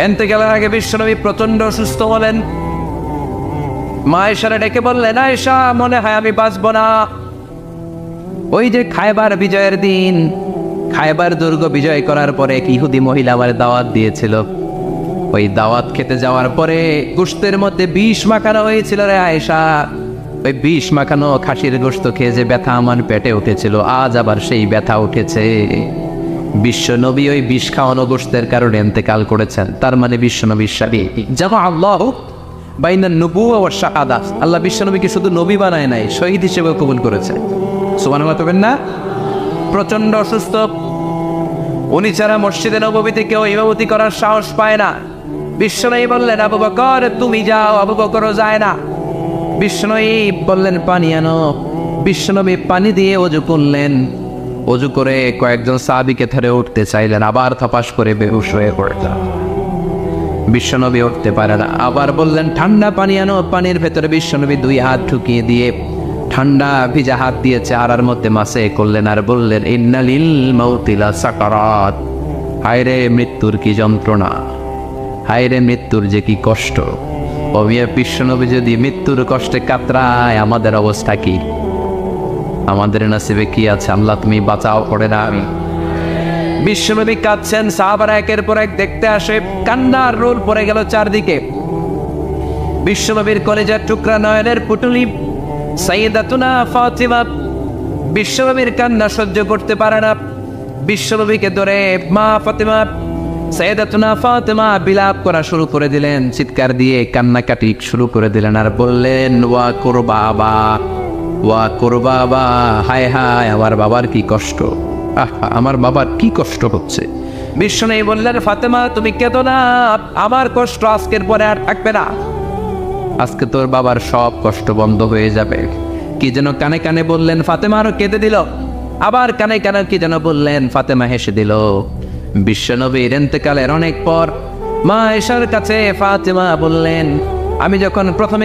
ইন্তেকালের আগে বিশ্বনবী প্রচন্ড অসুস্থ হলেন। মা আয়েশারে ডেকে বললেন, আয়েশা, মনে হয় আমি বাঁচব না। ওই যে খায়বার বিজয়ের দিন, খায়বার দুর্গ বিজয় করার পরে এক ইহুদি মহিলা আমার দাওয়াত দিয়েছিল। ওই দাওয়াত খেতে যাওয়ার পরে গোশতের মধ্যে বিষ মাখানো হয়েছিল রে আয়েশা। ওই বিষ মাখানো খাসির গোশত খেয়ে যে ব্যথা আমার পেটে উঠেছিল, আজ আবার সেই ব্যথা উঠেছে। বিশ্বনবী ওই বিষ খাওয়ানো গোশতের কারণে ইন্তেকাল করেছেন। তার মানে বিশ্বনবীর সাথে যেমন আল্লাহ বাইনা নবুওয়া ওয়া শাহাদা, আল্লাহ বিশ্বনবীকে শুধু নবী বানায় নাই, শহীদ হিসেবে কবুল করেছে। সুবহানাল্লাহ করবেন না? প্রচন্ড অসুস্থ, উনি ছাড়া মসজিদে নববীতে কেউ ইমামতি করার সাহস পায় না। বিশ্বনবী বললেন, আবু বকর তুমি যাও। আবু বকরও যায় না। বিশ্বনবী বললেন, পানি আনো। বিশ্বনবী পানি দিয়ে ওযু করলেন। ওযু করে কয়েকজন সাহাবীকে ধরে উঠতে চাইলেন, আবার থপাস করে বেহুশ হয়ে পড়লেন। বিশ্বনবী উঠতে পারে না। আবার বললেন, ঠান্ডা পানি আনো। পানির ভেতরে বিশ্বনবী 2 হাত ঢুকিয়ে দিয়ে ঠান্ডা ভিজা হাত দিয়ে চেহারার মধ্যে মাসে করলেন আর বললেন, ইন্নালিল মাউতি লাসাকারাত, হায়রে মৃত্যুর কি যন্ত্রণা, হায়রে মৃত্যুর যে কি কষ্ট। ওমিয়া বিশ্বনবী যদি মৃত্যুর কষ্টে কাতরায়, আমাদের অবস্থা কি? আমাদের নসিবে কি আছে? আল্লাহ তুমি বাঁচাও করে না। বিশ্বনবী কাঁদছেন, সাহাবারা একের পর এক দেখতে আসে। কান্নার রোল পড়ে গেল চারদিকে। বিশ্বনবীর কলেজার টুকরা নয়নের পুটুলি সাইয়্যিদাতুনা ফাতিমা বিশ্বনবীর কান্না সহ্য করতে পারে না। বিশ্বনবীকে ধরে মা ফাতিমা, সাইয়্যিদাতুনা ফাতিমা বিলাপ করা শুরু করে দিলেন, চিৎকার দিয়ে কান্নাকাটি শুরু করে দিলেন আর বললেন, ওয়া কুরবাবা, ওয়া কুরবাবা, হায় হায় আমার বাবার কি কষ্ট, আহা আমার বাবার কি কষ্ট হচ্ছে। বিশ্বনবী বললেন, ফাতেমা তুমি কেঁদো না, আমার কষ্ট আজকের পরে আর থাকবে না। আজকে তোর বাবার সব কষ্ট বন্ধ হয়ে যাবে। কি যেন কানে কানে বললেন, ফাতেমা আরো কেঁদে দিল। আবার কানে কানে কি যেন বললেন, ফাতেমা হেসে দিল। বিশ্বনবীর ইন্তেকালের অনেক পর মা আয়েশার কাছে ফাতেমা বললেন, আমি যখন প্রথমে